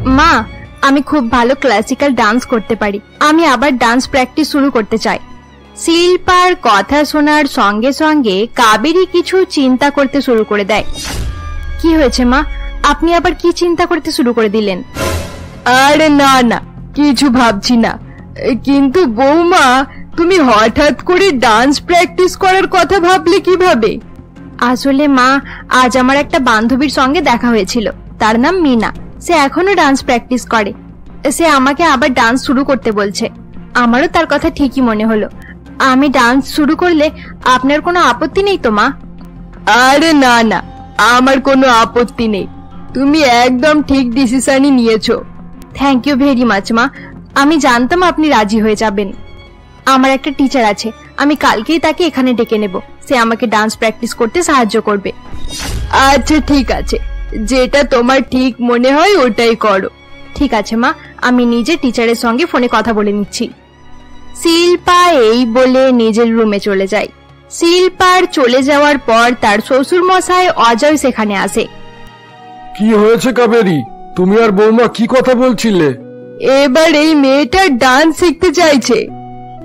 মা, আমি খুব ভালো ক্লাসিক্যাল ডান্স করতে পারি, আমি আবার ডান্স প্র্যাকটিস শুরু করতে চাই। শিল্পার কথা শোনার সঙ্গে সঙ্গে কাবেরী কিছু চিন্তা করতে শুরু করে দেয়। কি হয়েছে মা, আপনি আবার কি চিন্তা করতে শুরু করে দিলেন? আরে না না, কিছু ভাবছি না। কিন্তু বৌমা, তুমি হঠাৎ করে ডান্স প্র্যাকটিস করার কথা ভাবলে কিভাবে? আসলে মা, আজ আমার একটা বান্ধবীর সঙ্গে দেখা হয়েছিল, তার নাম মিনা। সে এখনো ডান্স প্র্যাকটিস করে। সে আমাকে আবার ডান্স শুরু করতে বলছে। আমারও তার কথা ঠিকই মনে হলো। আমি ডান্স শুরু করলে আপনার কোনো আপত্তি নেই তো মা? আরে না না, আমার কোনো আপত্তি নেই। তুমি একদম ঠিক ডিসিশনই নিয়েছো। থ্যাংক ইউ ভেরি মাচ মা। আমি জানতাম আপনি রাজি হয়ে যাবেন। আমার একটা টিচার আছে, আমি কালকেই তাকে এখানে ডেকে নেব। সে আমাকে ডান্স প্র্যাকটিস করতে সাহায্য করবে। আচ্ছা ঠিক আছে, যেটা তোমার ঠিক মনে হয় ওটাই করো। ঠিক আছে মা, আমি নিজে টিচারের সঙ্গে ফোনে কথা বলে নিচ্ছি। শিল্পা এই বলে নিজের রুমে চলে যায়। শিল্পার চলে যাওয়ার পর তার শ্বশুর মশাই অজয় সেখানে আসে। কি হয়েছে কাবেরী, তুমি আর বৌমা কি কথা বলছিলে? এবার এই মেয়েটা ডান্স শিখতে চাইছে।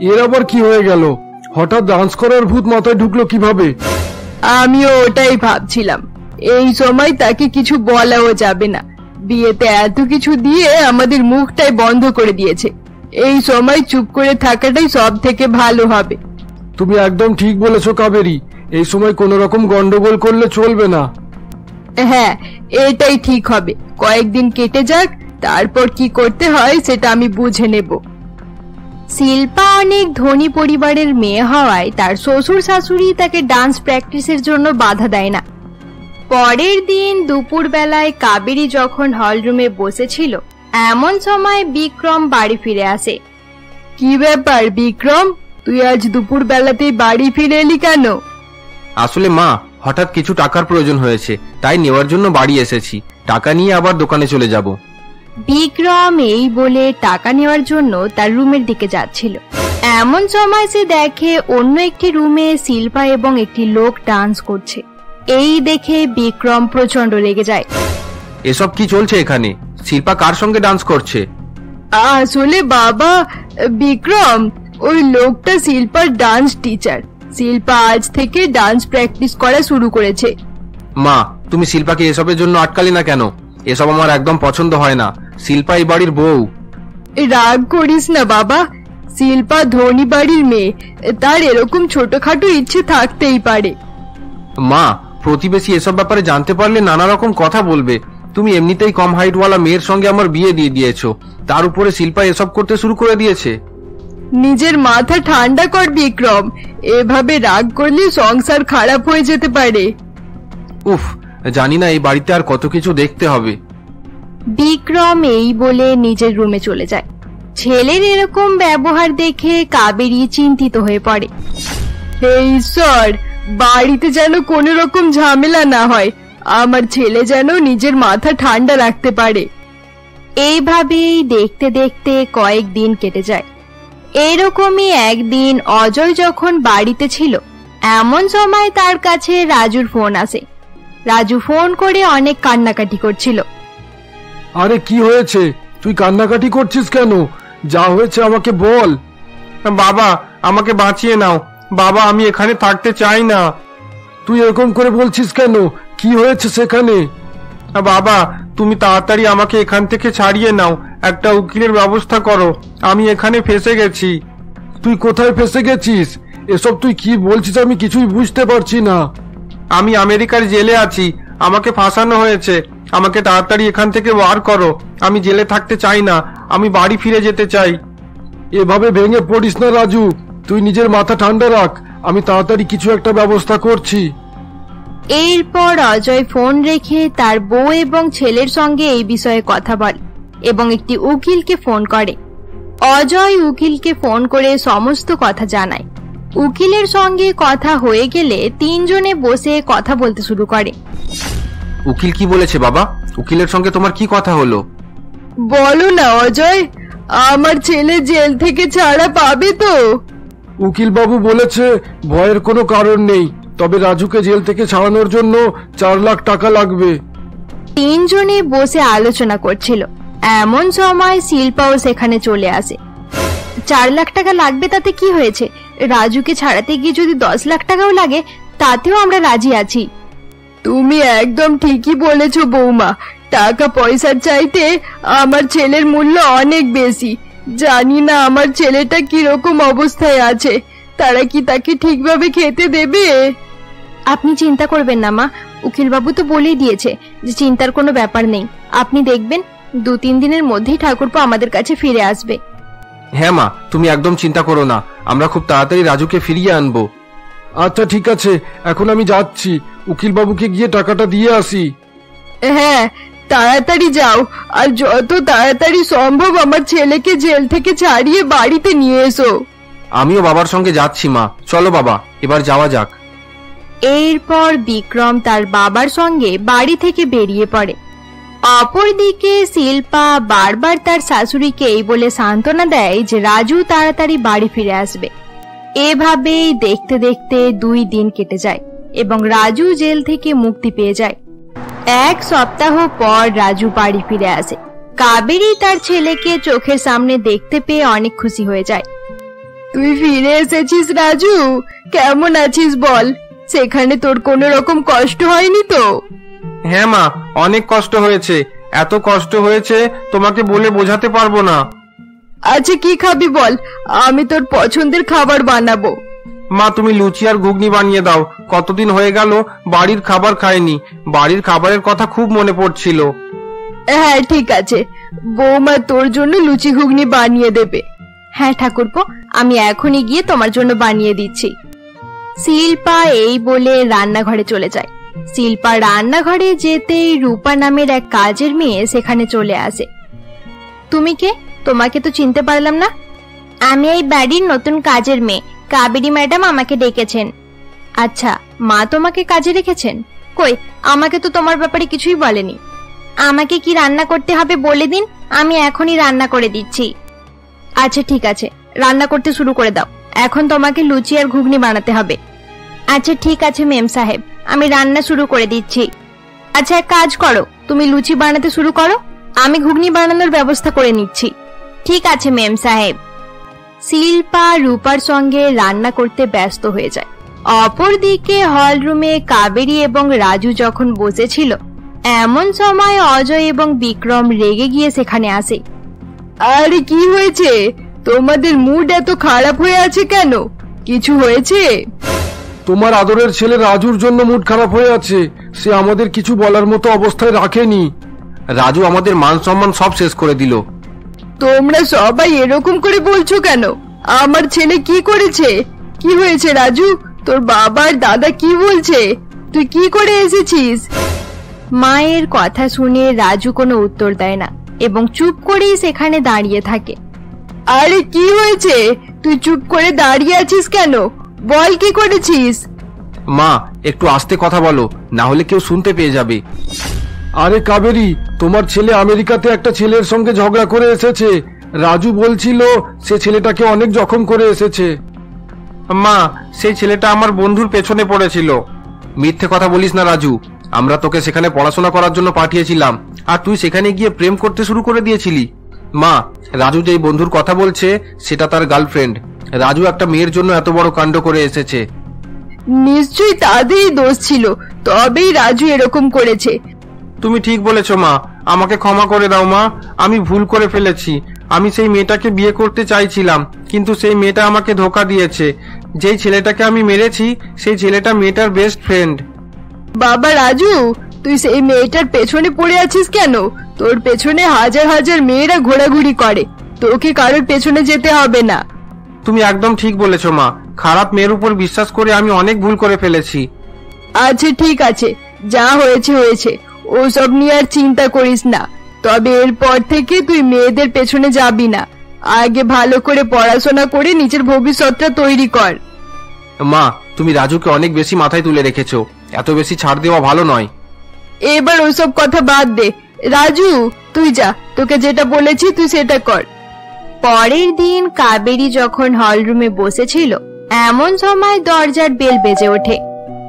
এর আবার কি হয়ে গেল? হঠাৎ ডান্স করার ভূত মাথায় ঢুকলো কিভাবে? আমিও ওটাই ভাবছিলাম। এই সময় তাকে কিছু বলাও যাবে না। বিয়েতে এত কিছু দিয়ে আমাদের মুখটাই বন্ধ করে দিয়েছে। এই সময় চুপ করে থাকাটাই সব থেকে ভালো হবে। তুমি একদম ঠিক বলেছো কাবেরী, এই সময় কোন রকম গন্ডগোল করলে চলবে না। হ্যাঁ, এটাই ঠিক হবে। কয়েকদিন কেটে যাক, তারপর কি করতে হয় সেটা আমি বুঝে নেব। শিল্পা অনেক ধনী পরিবারের মেয়ে হওয়ায় তার শ্বশুর শাশুড়ি তাকে ডান্স প্র্যাকটিসের জন্য বাধা দেয় না। পরের দিন দুপুর বেলায় কাবেরী যখন হলরুমে বসেছিল, এমন সময় বিক্রম বাড়ি ফিরে আসে। কি ব্যাপার বিক্রম, তুই আজ দুপুর বেলাতেই বাড়ি ফিরে এলি কেন? আসলে মা, হঠাৎ কিছু টাকার প্রয়োজন হয়েছে, তাই নেওয়ার জন্য বাড়ি এসেছি। টাকা নিয়ে আবার দোকানে চলে যাব। বিক্রম এই বলে টাকা নেওয়ার জন্য তার রুমের দিকে যাচ্ছিল। এমন সময় সে দেখে অন্য একটি রুমে শিল্পা এবং একটি লোক ডান্স করছে। এই দেখে বিক্রম প্রচন্ড রেগে যায়। এসব কি চলছে এখানে? শিল্পা কার সঙ্গে ডান্স করছে? আসলে বাবা বিক্রম, ওই লোকটা শিল্পার ডান্স টিচার। শিল্পা আজ থেকে ডান্স প্র্যাকটিস করা শুরু করেছে। মা, তুমি শিল্পাকে এসবের জন্য আটকালে না কেন? এসব আমার একদম পছন্দ হয় না। শিল্পা এই বাড়ির বউ। রাগ করিস না বাবা, শিল্পা ধনী বাড়ির মেয়ে, তার এরকম ছোটখাটো ইচ্ছে থাকতেই পারে। মা, প্রতিবেশী এসব ব্যাপারে জানতে পারলে নানা রকম কথা বলবে। তুমি এমনিতেই কম হাইটওয়ালা মেয়ের সঙ্গে আমার বিয়ে দিয়ে দিয়েছো, তার উপরে শিল্পা এসব করতে শুরু করে দিয়েছে। নিজের মাথা ঠান্ডা কর বিক্রম, এভাবে রাগ করলে সংসার খারাপ হয়ে যেতে পারে। উফ, জানি না এই বাড়িতে আর কত কিছু দেখতে হবে। বিক্রম এই বলে নিজের রুমে চলে যায়। ছেলের এরকম ব্যবহার দেখে কাবেরী চিন্তিত হয়ে পড়ে। হে ঈশ্বর, বাড়িতে যেন কোনো রকম ঝামেলা না হয়, আমার ছেলে যেন নিজের মাথা ঠান্ডা রাখতে পারে। এইভাবেই দেখতে দেখতে কয়েকদিন কেটে যায়। এরকমই একদিন অজয় যখন বাড়িতে ছিল, এমন সময় তার কাছে রাজুর ফোন আসে। রাজু ফোন করে অনেক কান্নাকাটি করছিল। আরে কি হয়েছে? তুই কান্নাকাটি করছিস কেন? যা হয়েছে আমাকে বল। বাবা, আমাকে বাঁচিয়ে নাও। বাবা, আমি এখানে থাকতে চাই না। তুই এরকম করে বলছিস কেন? কি হয়েছে সেখানে? বাবা, তুমি তাড়াতাড়ি আমাকে এখান থেকে ছাড়িয়ে নাও। একটা উকিলের ব্যবস্থা করো, আমি এখানে ফেসে গেছি। তুই কোথায় ফেসে গেছিস? এসব তুই কি বলছিস আমি কিছুই বুঝতে পারছি না। আমি আমেরিকার জেলে আছি, আমাকে ফাঁসানো হয়েছে। আমাকে তাড়াতাড়ি এখান থেকে বার করো। আমি জেলে থাকতে চাই না, আমি বাড়ি ফিরে যেতে চাই। এভাবে ভেঙে পড়িস না রাজু, তুই নিজের মাথা ঠান্ডা রাখ, আমি তাড়াতাড়ি কিছু একটা ব্যবস্থা করছি। এরপর অজয় ফোন রেখে তার বউ এবং ছেলের সঙ্গে এই বিষয়ে কথা বলে এবং একটি উকিলকে ফোন করে। অজয় উকিলকে ফোন করে সমস্ত কথা জানায়। উকিলের সঙ্গে কথা হয়ে গেলে তিনজনে বসে কথা বলতে শুরু করে। উকিল কি বলেছে বাবা? উকিলের সঙ্গে তোমার কি কথা হলো? বলো না অজয়, আমার ছেলে জেল থেকে ছাড়া পাবে তো? উকিল বাবু বলেছে ভয়ের কোনো কারণ নেই, তবে রাজুকে জেল থেকে ছাড়ানোর জন্য 4 লাখ টাকা লাগবে। তিনজনে বসে আলোচনা করছিল। এমন সময় শিল্পাও সেখানে চলে আসে। 4 লাখ টাকা লাগবে তাতে কি হয়েছে? রাজুকে ছাড়াতে গিয়ে যদি 10 লাখ টাকাও লাগে তাতেও আমরা রাজি আছি। তুমি একদম ঠিকই বলেছো বৌমা, টাকা পয়সার চাইতে আমার ছেলের মূল্য অনেক বেশি। জানি না আমার ছেলেটা কিরকম অবস্থায় আছে, তারা কি তাকে ঠিকভাবে খেতে দেবে? আপনি চিন্তা করবেন না মা, উকিল বাবু তো বলেই দিয়েছে যে চিন্তার কোনো ব্যাপার নেই। আপনি দেখবেন 2-3 দিনের মধ্যেই ঠাকুরপো আমাদের কাছে ফিরে আসবে। হ্যাঁ মা, তুমি একদম চিন্তা করো না, আমরা খুব তাড়াতাড়ি রাজুকে ফিরিয়ে আনবো। আচ্ছা ঠিক আছে, এখন আমি যাচ্ছি, উকিল বাবুকে গিয়ে টাকাটা দিয়ে আসি। হ্যাঁ, তাড়াতাড়ি যাও, আর যত তাড়াতাড়ি সম্ভব আমার ছেলেকে জেল থেকে ছাড়িয়ে বাড়িতে নিয়ে এসো। আমিও বাবার সঙ্গে যাচ্ছি মা, চলো বাবা এবার যাওয়া যাক। এরপর বিক্রম তার বাবার সঙ্গে বাড়ি থেকে বেরিয়ে পড়ে। অপরদিকে শিল্পা বারবার তার শাশুড়িকে এই বলে সান্ত্বনা দেয় যে রাজু তাড়াতাড়ি বাড়ি ফিরে আসবে। এভাবেই দেখতে দেখতে 2 দিন কেটে যায় এবং রাজু জেল থেকে মুক্তি পেয়ে যায়। 1 সপ্তাহ পর রাজু বাড়ি ফিরে আসে। কাবেরী তার ছেলেকে চোখের সামনে দেখতে পেয়ে অনেক খুশি হয়ে যায়। তুই ফিরে এসেছিস রাজু, কেমন আছিস বল? সেখানে তোর কোনো রকম কষ্ট হয়নি তো? হ্যাঁ মা, অনেক কষ্ট হয়েছে, এত কষ্ট হয়েছে তোমাকে বলে বোঝাতে পারবো না। আচ্ছা কি খাবি বল, আমি তোর পছন্দের খাবার বানাবো। মা তুমি লুচি আর ঘুগনি বানিয়ে দাও, কতদিন হয়ে গেল বাড়ির খাবার খাইনি, বাড়ির খাবারের কথা খুব মনে পড়ছিল। হ্যাঁ ঠিক আছে, বৌমা তোর জন্য লুচি ঘুগনি বানিয়ে দেবে। হ্যাঁ ঠাকুরপো, আমি এখনই গিয়ে তোমার জন্য বানিয়ে দিচ্ছি। শিল্পা এই বলে রান্নাঘরে চলে যায়। শিল্পা রান্নাঘরে যেতেই রূপা নামের এক কাজের মেয়ে সেখানে চলে আসে। তুমি কে? তোমাকে তো চিনতে পারলাম না। আমি এই বাড়ির নতুন কাজের মেয়ে, কাবেরী ম্যাডাম আমাকে ডেকেছেন। আচ্ছা, মা তোমাকে কাজে রেখেছেন? কই, আমাকে তো তোমার ব্যাপারে কিছুই বলেনি। আমাকে কি রান্না করতে হবে বলে দিন, আমি এখনই রান্না করে দিচ্ছি। আচ্ছা ঠিক আছে, রান্না করতে শুরু করে দাও। এখন তোমাকে লুচি আর ঘুগনি বানাতে হবে। আচ্ছা ঠিক আছে মেম সাহেব, আমি রান্না শুরু করে দিচ্ছি। আচ্ছা এক কাজ করো, তুমি লুচি বানাতে শুরু করো, আমি ঘুগনি বানানোর ব্যবস্থা করে নিচ্ছি। ঠিক আছে মেম সাহেব। শিল্পা রূপার সঙ্গে রান্না করতে ব্যস্ত হয়ে যায়। অপরদিকে হল রুমে কাবেরী এবং রাজু যখন বসেছিল, এমন সময় অজয় এবং বিক্রম রেগে গিয়ে সেখানে আসে। আরে কি হয়েছে? তোমাদের মুড এত খারাপ হয়ে আছে কেন? কিছু হয়েছে? তোমার আদরের ছেলে রাজুর জন্য মুড খারাপ হয়ে আছে, সে আমাদের কিছু বলার মতো অবস্থায় রাখেনি। রাজু আমাদের মান সম্মান সব শেষ করে দিল। তোমরা সবাই এরকম করে বলছো কেন? আমার ছেলে কি করেছে? কি হয়েছে রাজু? তোর বাবার দাদা কি বলছে? তুই কি করে এসেছিস? মায়ের কথা শুনে রাজু কোনো উত্তর দেয় না এবং চুপ করেই সেখানে দাঁড়িয়ে থাকে। আরে কি হয়েছে? তুই চুপ করে দাঁড়িয়ে আছিস কেন? বল কি করেছিস? মা একটু আস্তে কথা বলো, না হলে কেউ শুনতে পেয়ে যাবে। আরে কাবেরী, তোমার ছেলে আমেরিকাতে একটা ছেলের সঙ্গে ঝগড়া করে এসেছে। রাজু বলছিল সে ছেলেটাকে অনেক জখম করে এসেছে। মা সেই ছেলেটা আমার বন্ধুর পেছনে পড়েছিল। মিথ্যে কথা বলিস না রাজু, আমরা তোকে সেখানে পড়াশোনা করার জন্য পাঠিয়েছিলাম, আর তুই সেখানে গিয়ে প্রেম করতে শুরু করে দিয়েছিলি। মা, রাজু যেই বন্ধুর কথা বলছে সেটা তার গার্লফ্রেন্ড। রাজু একটা মেয়ের জন্য এত বড় কাণ্ড করে এসেছে। নিশ্চয়ই তাদেরই দোষ ছিল, তবেই রাজু এরকম করেছে। তুমি ঠিক বলেছ মা, আমাকে ক্ষমা করে দাও মা, আমি ভুল করে ফেলেছি। আমি সেই মেয়েটাকে বিয়ে করতে চাইছিলাম, কিন্তু সেই মেয়েটা আমাকে ধোকা দিয়েছে। যেই ছেলেটাকে আমি মেরেছি সেই ছেলেটা মেয়েটার বেস্ট ফ্রেন্ড। বাবা রাজু, তুই সেই মেয়েটার পেছনে পড়ে আছিস কেন? তোর পেছনে হাজার হাজার মেয়েরা ঘোরাঘুরি করে, তোকে কারোর পেছনে যেতে হবে না। তুমি একদম ঠিক বলেছ মা, খারাপ মেয়ের উপর বিশ্বাস করে আমি অনেক ভুল করে ফেলেছি। আচ্ছা ঠিক আছে, যা হয়েছে হয়েছে, ওসব নিয়ে আর চিন্তা করিস না। তবে এরপর থেকে তুই মেয়েদের পেছনে যাবি না, আগে ভালো করে পড়াশোনা করে নিজের ভবিষ্যৎটা তৈরি কর। মা তুমি রাজুকে অনেক বেশি মাথায় তুলে রেখেছো, এত বেশি ছাড় দেওয়া ভালো নয়। এবার ওসব কথা বাদ দে। রাজু তুই যা, তোকে যেটা বলেছি তুই সেটা কর। পরের দিন কাবেরী যখন হলরুমে বসেছিল, এমন সময় দরজার বেল বেজে ওঠে।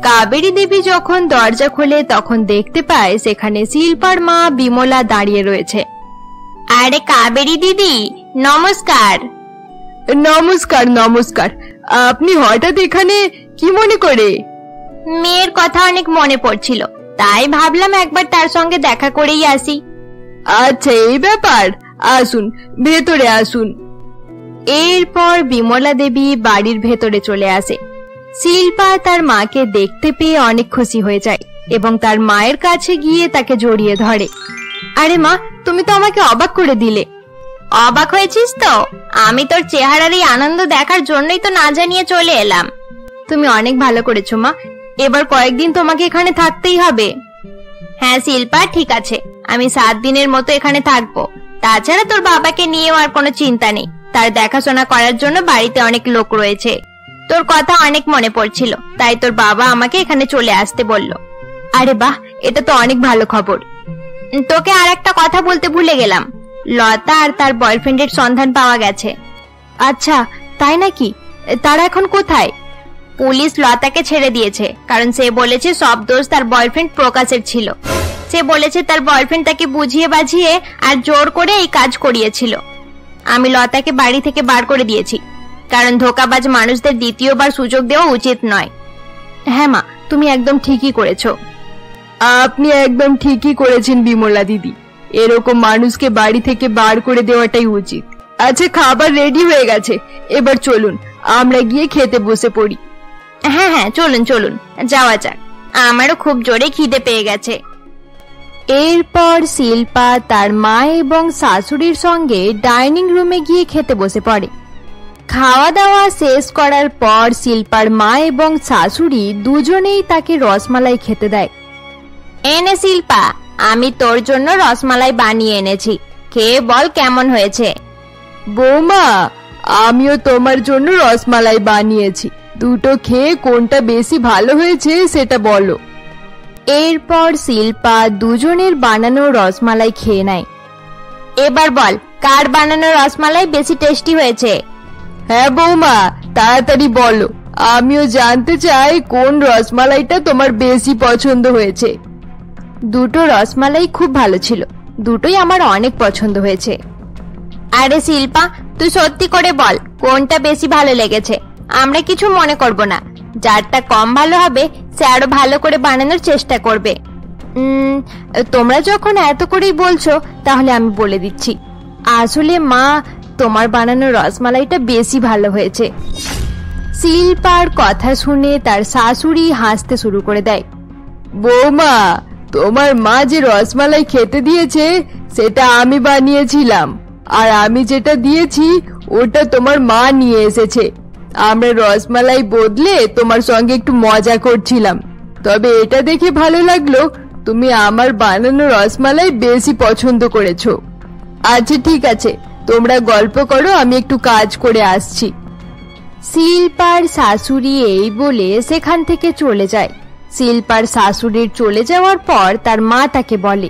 কাবেরী দেবী যখন দরজা খোলে তখন দেখতে পায় সেখানে শিল্পার মা বিমলা দাঁড়িয়ে রয়েছে। আরে কাবেরী দিদি, নমস্কার। নমস্কার নমস্কার। আপনি হঠাৎ এখানে কি মনে করে? মেয়ের কথা অনেক মনে পড়ছিল, তাই ভাবলাম একবার তার সঙ্গে দেখা করেই আসি। আচ্ছা, এই ব্যাপার। আসুন, ভেতরে আসুন। এরপর বিমলা দেবী বাড়ির ভেতরে চলে আসে। শিল্পা তার মাকে দেখতে পেয়ে অনেক খুশি হয়ে যায় এবং তার মায়ের কাছে গিয়ে তাকে জড়িয়ে ধরে। আরে মা, তুমি তো আমাকে অবাক করে দিলে। অবাক হয়েছিস তো? আমি তোর চেহারার এই আনন্দ দেখার জন্যই তো না জানিয়ে চলে এলাম। তুমি অনেক ভালো করেছো মা, এবার কয়েকদিন তোমাকে এখানে থাকতেই হবে। হ্যাঁ শিল্পা, ঠিক আছে, আমি 7 দিনের মতো এখানে থাকবো। তাছাড়া তোর বাবাকে নিয়েও আর কোনো চিন্তা নেই, তার দেখাশোনা করার জন্য বাড়িতে অনেক লোক রয়েছে। তোর কথা অনেক মনে পড়ছিল, তাই তোর বাবা আমাকে এখানে চলে আসতে বলল। আরে বাহ, এটা তো অনেক ভালো খবর। তোকে আর একটা কথা বলতে ভুলে গেলাম, লতা আর তার বয়ফ্রেন্ডের সন্ধান পাওয়া গেছে। আচ্ছা, তাই নাকি? তারা এখন কোথায়? পুলিশ লতাকে ছেড়ে দিয়েছে, কারণ সে বলেছে সব দোষ তার বয়ফ্রেন্ড প্রকাশের ছিল। সে বলেছে তার বয়ফ্রেন্ড তাকে বুঝিয়ে বাঝিয়ে আর জোর করে এই কাজ করিয়েছিল। আমি লতাকে বাড়ি থেকে বার করে দিয়েছি, কারণ ধোঁকাবাজ মানুষদের দ্বিতীয়বার সুযোগ দেওয়া উচিত নয়। হ্যাঁ মা, তুমি একদম ঠিকই করেছো। আপনি একদম ঠিকই করেছেন বিমলা দিদি, এরকম মানুষকে বাড়ি থেকে বার করে দেওয়াটাই উচিত। আচ্ছা, খাবার রেডি হয়ে গেছে, এবার চলুন আমরা গিয়ে খেতে বসে পড়ি। হ্যাঁ হ্যাঁ, চলুন চলুন, যাওয়া যাক, আমারও খুব জোরে খিদে পেয়ে গেছে। এরপর শিল্পা তার মা এবং শাশুড়ির সঙ্গে ডাইনিং রুমে গিয়ে খেতে বসে পড়ে। খাওয়া দাওয়া শেষ করার পর শিল্পার মা এবং শাশুড়ি দুজনেই তাকে রসমালাই খেতে দেয়। এনে শিল্পা, আমি তোর জন্য রসমালাই বানিয়ে এনেছি, খেয়ে বল কেমন হয়েছে। বৌমা, আমিও তোমার জন্য রসমালাই বানিয়েছি, দুটো খেয়ে কোনটা বেশি ভালো হয়েছে সেটা বলো। এরপর শিল্পা দুজনের বানানো রসমালাই খেয়ে নেয়। এবার বল, কার বানানো রসমালাই বেশি টেস্টি হয়েছে? হ্যাঁ বৌমা, তাড়াতাড়ি বলো, আমিও জানতে চাই কোন রসমালাইটা তোমার বেশি পছন্দ হয়েছে। দুটো রসমালাই খুব ভালো ছিল, দুটোই আমার অনেক পছন্দ হয়েছে। আরে শিল্পা, তুই সত্যি করে বল কোনটা বেশি ভালো লেগেছে, আমরা কিছু মনে করব না। যারটা কম ভালো হবে সে আরো ভালো করে বানানোর চেষ্টা করবে। তোমরা যখন এত করেই বলছো তাহলে আমি বলে দিচ্ছি, আসলে মা, তোমার বানানো রসমালাইটা বেশি ভালো হয়েছে। শিল্পার কথা শুনে তার শাশুড়ি হাসতে শুরু করে দেয়। বৌমা, তোমার মা যে রসমালাই খেতে দিয়েছে সেটা আমি বানিয়েছিলাম, আর আমি যেটা দিয়েছি ওটা তোমার মা নিয়ে এসেছে। আমরা রসমালাই বদলে তোমার সঙ্গে একটু মজা করছিলাম, তবে এটা দেখে ভালো লাগলো তুমি আমার বানানো রসমালাই বেশি পছন্দ করেছো। আচ্ছা ঠিক আছে, তোমরা গল্প করো, আমি একটু কাজ করে আসছি। শিল্পার শাশুড়ি এই বলে সেখান থেকে চলে যায়। শিল্পার শাশুড়ির চলে যাওয়ার পর তার মা তাকে বলে,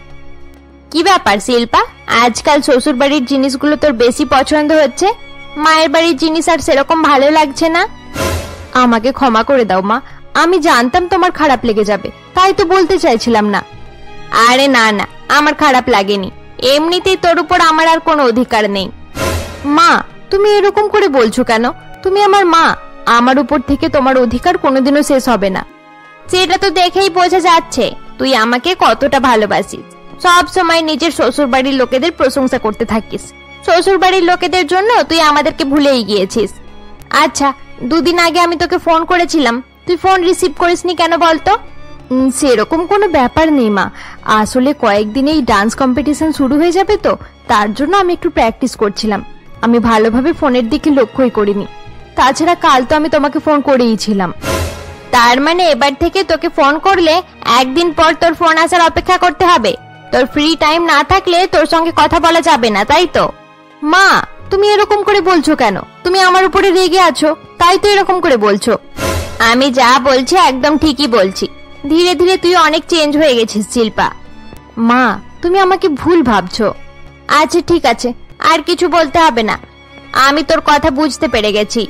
কি ব্যাপার শিল্পা, আজকাল শ্বশুর বাড়ির জিনিসগুলো তোর বেশি পছন্দ হচ্ছে, মায়ের বাড়ির জিনিস আর সেরকম ভালো লাগছে না? আমাকে ক্ষমা করে দাও মা, আমি জানতাম তোমার খারাপ লেগে যাবে, তাই তো বলতে চাইছিলাম না। আরে না না, আমার খারাপ লাগেনি, এমনিতেই তোর উপর আমার আর কোনো অধিকার নেই। মা, তুমি এরকম করে বলছো কেন? তুমি আমার মা, আমার উপর থেকে তোমার অধিকার কোনোদিনও শেষ হবে না। সেটা তো দেখেই বোঝা যাচ্ছে তুই আমাকে কতটা ভালোবাসিস। সব সময় নিজের শ্বশুর বাড়ির লোকেদের প্রশংসা করতে থাকিস, শ্বশুর বাড়ির লোকেদের জন্য তুই আমাদেরকে ভুলেই গিয়েছিস। আচ্ছা, 2 দিন আগে আমি তোকে ফোন করেছিলাম, তুই ফোন রিসিভ করিসনি কেন বলতো? সেরকম কোনো ব্যাপার নেই মা, আসলে কয়েকদিনেই ডান্স কম্পিটিশন শুরু হয়ে যাবে তো, তার জন্য আমি একটু প্র্যাকটিস করছিলাম, আমি ভালোভাবে ফোনের দিকে লক্ষ্যই করিনি। তাছাড়া কাল তো আমি তোমাকে ফোন করেইছিলাম। তার মানে এবার থেকে তোকে ফোন করলে একদিন পর তোর ফোন আসার অপেক্ষা করতে হবে? তোর ফ্রি টাইম না থাকলে তোর সঙ্গে কথা বলা যাবে না, তাই তো? মা, তুমি এরকম করে বলছো কেন? তুমি আমার উপরে রেগে আছো, তাই তো এরকম করে বলছো। আমি যা বলছি একদম ঠিকই বলছি, ধীরে ধীরে তুই অনেক চেঞ্জ হয়ে গেছিস শিল্পা। মা, তুমি আমাকে ভুল ভাবছো। আচ্ছা ঠিক আছে, আর কিছু বলতে হবে না, আমি তোর কথা বুঝতে পেরে গেছি।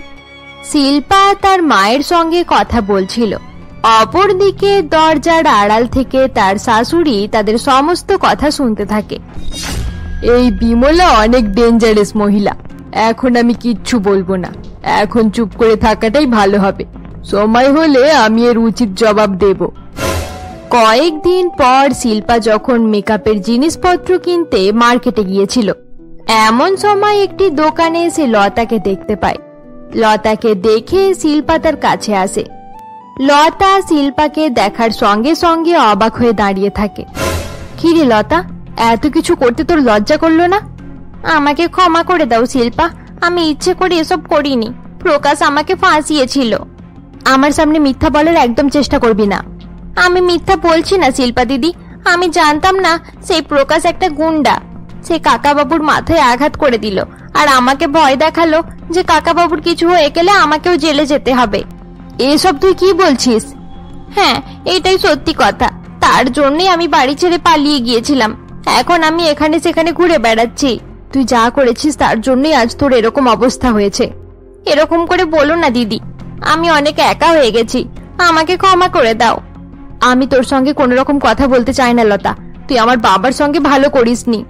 শিল্পা তার মায়ের সঙ্গে কথা বলছিল, অপরদিকে দরজার আড়াল থেকে তার শাশুড়ি তাদের সমস্ত কথা শুনতে থাকে। এই বিমলা অনেক ডেঞ্জারাস মহিলা। এখন আমি কিচ্ছু বলবো না, এখন চুপ করে থাকাটাই ভালো হবে। সময় হলে আমি এর উচিত জবাব দেব। কয়েকদিন পর শিল্পা যখন মেকআপের জিনিসপত্র কিনতে মার্কেটে গিয়েছিল, এমন সময় একটি দোকানে সে লতাকে দেখতে পায়। লতাকে দেখে শিল্পা তার কাছে আসে। লতা শিল্পাকে দেখার সঙ্গে সঙ্গে অবাক হয়ে দাঁড়িয়ে থাকে। কি রে লতা, এত কিছু করতে তোর লজ্জা করলো না? আমাকে ক্ষমা করে দাও শিল্পা, আমি ইচ্ছে করে এসব করিনি। প্রকাশ আমাকে ফাঁসিয়েছিল। আমার সামনে মিথ্যা বলার একদম চেষ্টা করবি না। আমি মিথ্যা বলছি না শিল্পা দিদি, আমি জানতাম না সেই প্রকাশ একটা গুন্ডা। সে কাকাবাবুর মাথায় আঘাত করে দিল আর আমাকে ভয় দেখালো যে কাকাবাবুর কিছু হয়ে গেলে আমাকেও জেলে যেতে হবে। এসব তুই কি বলছিস? হ্যাঁ, এটাই সত্যি কথা। তার জন্যই আমি বাড়ি ছেড়ে পালিয়ে গিয়েছিলাম। এখন আমি এখানে সেখানে ঘুরে বেড়াচ্ছি। তুই যা করেছিস তার জন্যই আজ তোর এরকম অবস্থা হয়েছে। এরকম করে বলো না দিদি, আমি অনেক একা হয়ে গেছি, আমাকে ক্ষমা করে দাও। আমি তোর সঙ্গে কোনো রকম কথা বলতে চাই না লতা, তুই আমার বাবার সঙ্গে ভালো করিসনি।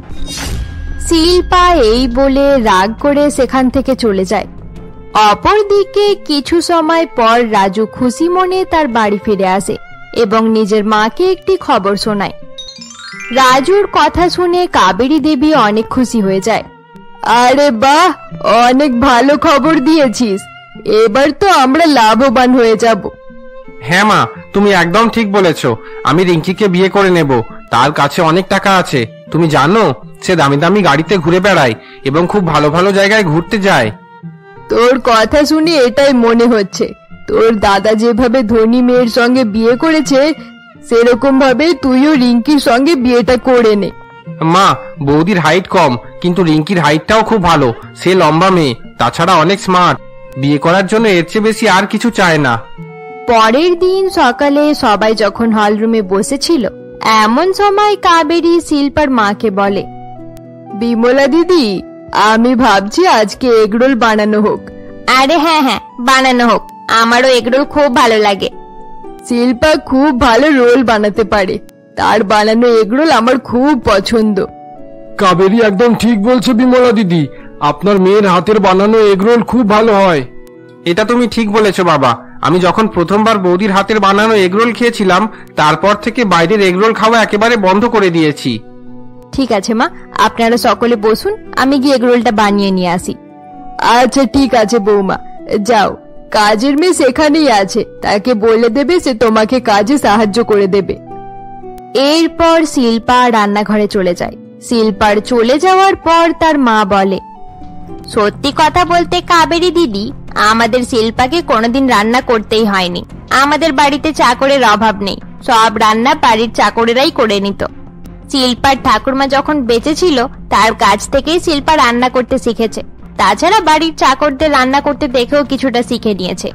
শিল্পা এই বলে রাগ করে সেখান থেকে চলে যায়। অপরদিকে কিছু সময় পর রাজু খুশি মনে তার বাড়ি ফিরে আসে এবং নিজের মাকে একটি খবর শোনায়। রাজুর কথা শুনে কাবেরী দেবী অনেক খুশি হয়ে যায়। আরে বাহ, অনেক ভালো খবর দিয়েছিস। এবার তো আমরা লাভবান হয়ে যাব। হ্যাঁ মা, তুমি একদম ঠিক বলেছ। আমি রিঙ্কিকে বিয়ে করে নেব। তার কাছে অনেক টাকা আছে। তুমি জানো, সে দামি দামি গাড়িতে ঘুরে বেড়ায় এবং খুব ভালো ভালো জায়গায় ঘুরতে যায়। তোর কথা শুনে এটাই মনে হচ্ছে, তোর দাদা যেভাবে ধনী মেয়ের সঙ্গে বিয়ে করেছে সেরকম ভাবে তুইও রিঙ্কির সঙ্গে বিয়েটা করে নে। মা, বৌদির হাইট কম, কিন্তু রিঙ্কির হাইটটাও খুব ভালো। সে লম্বা মেয়ে, তাছাড়া অনেক স্মার্ট। বিয়ে করার জন্য এর চেয়ে বেশি আর কিছু চায় না। পরের দিন সকালে সবাই যখন হলরুমে বসেছিল, এমন সময় কাবেরী শিল্পার মাকে বলে, বিমলা দিদি, আমি ভাবছি আজকে এগরোল বানানো হোক। আরে হ্যাঁ হ্যাঁ, বানানো হোক, আমারও এগরোল খুব ভালো লাগে। শিল্পা খুব ভালো রোল বানাতে পারে, তার বানানো এগরোল আমার খুব পছন্দ। কাবেরী একদম ঠিক বলছে বিমলা দিদি, আপনার মেয়ের হাতের বানানো এগরোল খুব ভালো হয়। এটা তুমি ঠিক বলেছো বাবা। আমি যখন প্রথমবার বৌদির হাতের বানানো এগরোল খেয়েছিলাম, তারপর থেকে বাইরের এগরোল খাওয়া একেবারে বন্ধ করে দিয়েছি। ঠিক আছে মা, আপনারা সকলে বসুন, আমি গিয়ে এগরোলটা বানিয়ে নিয়ে আসি। আচ্ছা ঠিক আছে বৌমা, যাও, কাজের মেয়ে সেখানেই আছে, তাকে বলে দেবে সে তোমাকে কাজে সাহায্য করে দেবে। এরপর শিল্পা রান্নাঘরে চলে যায়। শিল্পার চলে যাওয়ার পর তার মা বলে, সত্যি কথা বলতে কাবেরী দিদি, আমাদের শিল্পাকে কোনোদিন রান্না করতেই হয়নি। আমাদের বাড়িতে চাকরের অভাব নেই, সব রান্না বাড়ির চাকরেরাই করে নিত। শিল্পার ঠাকুরমা যখন বেঁচে ছিল তার কাছ থেকেই শিল্পা রান্না করতে শিখেছে। তাছাড়া বাড়ির চাকরদের রান্না করতে দেখেও কিছুটা শিখে নিয়েছে।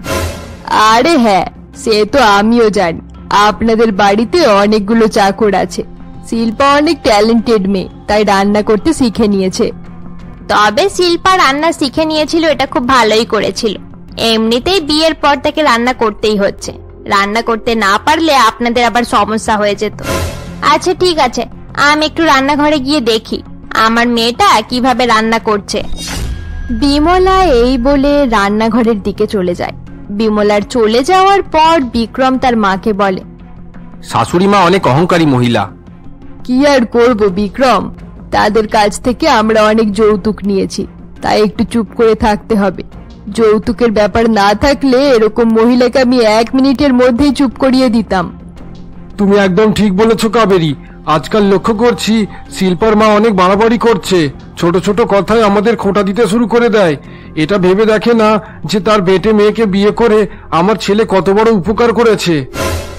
আরে হ্যাঁ, সে তো আমিও জানি। আপনাদের বাড়িতে অনেকগুলো চাকর আছে। শিল্পা অনেক ট্যালেন্টেড মেয়ে, তাই রান্না করতে শিখে নিয়েছে। তবে শিল্পা রান্না শিখে নিয়েছিল, এটা খুব ভালোই করেছিল। এমনিতেই বিয়ের পর তাকে রান্না করতেই হচ্ছে। রান্না করতে না পারলে আপনাদের আবার সমস্যা হয়ে যেত। আচ্ছা ঠিক আছে, আমি একটু রান্নাঘরে গিয়ে দেখি আমার মেয়েটা কিভাবে রান্না করছে। বিমলা এই বলে রান্নাঘরের দিকে চলে যায়। বিমলার চলে যাওয়ার পর বিক্রম তার মাকে বলে, শাশুড়ি মা অনেক অহংকারী মহিলা। কি আর করব বিক্রম, তাদের কাছ থেকে আমরা অনেক যৌতুক নিয়েছি, তাই একটু চুপ করে থাকতে হবে। যৌতুকের ব্যাপার না থাকলে এরকম মহিলাকে আমি 1 মিনিটের মধ্যেই চুপ করিয়ে দিতাম। তুমি একদম ঠিক বলেছো কাবেরী। আজকাল লক্ষ্য করছি শিল্পার মা অনেক বাড়াবাড়ি করছে। ছোট ছোট কথায় আমাদের খোঁটা দিতে শুরু করে দেয়। এটা ভেবে দেখে না যে তার বেটে মেয়েকে বিয়ে করে আমার ছেলে কত বড় উপকার করেছে।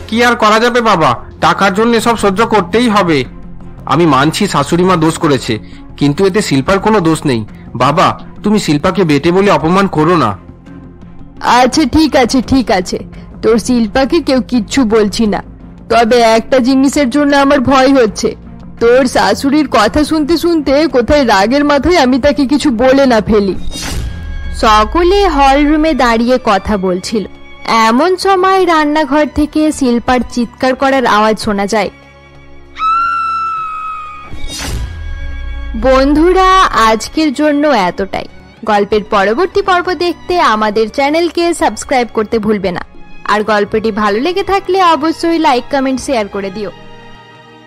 কি আর করা যাবে বাবা, টাকার জন্য সব সহ্য করতেই হবে। আমি মানছি শাশুড়ি মা দোষ করেছে, কিন্তু এতে শিল্পার কোনো দোষ নেই। বাবা, তুমি শিল্পাকে বেটে বলে অপমান করো না। আচ্ছা ঠিক আছে ঠিক আছে, তোর শিল্পাকে কেউ কিচ্ছু বলছি না। তবে একটা জিনিসের জন্য আমার ভয় হচ্ছে, তোর শাশুড়ির কথা শুনতে শুনতে কোথায় রাগের মাথায় আমি তাকে কিছু বলে না ফেলি। সকলে হলরুমে দাঁড়িয়ে কথা বলছিল। এমন সময় রান্নাঘর থেকে শিল্পার চিৎকার করার আওয়াজ শোনা যায়। বন্ধুরা, আজকের জন্য এতটাই। গল্পের পরবর্তী পর্ব দেখতে আমাদের চ্যানেলকে সাবস্ক্রাইব করতে ভুলবে না। আর গল্পটি ভালো লেগে থাকলে অবশ্যই লাইক, কমেন্ট, শেয়ার করে দিও।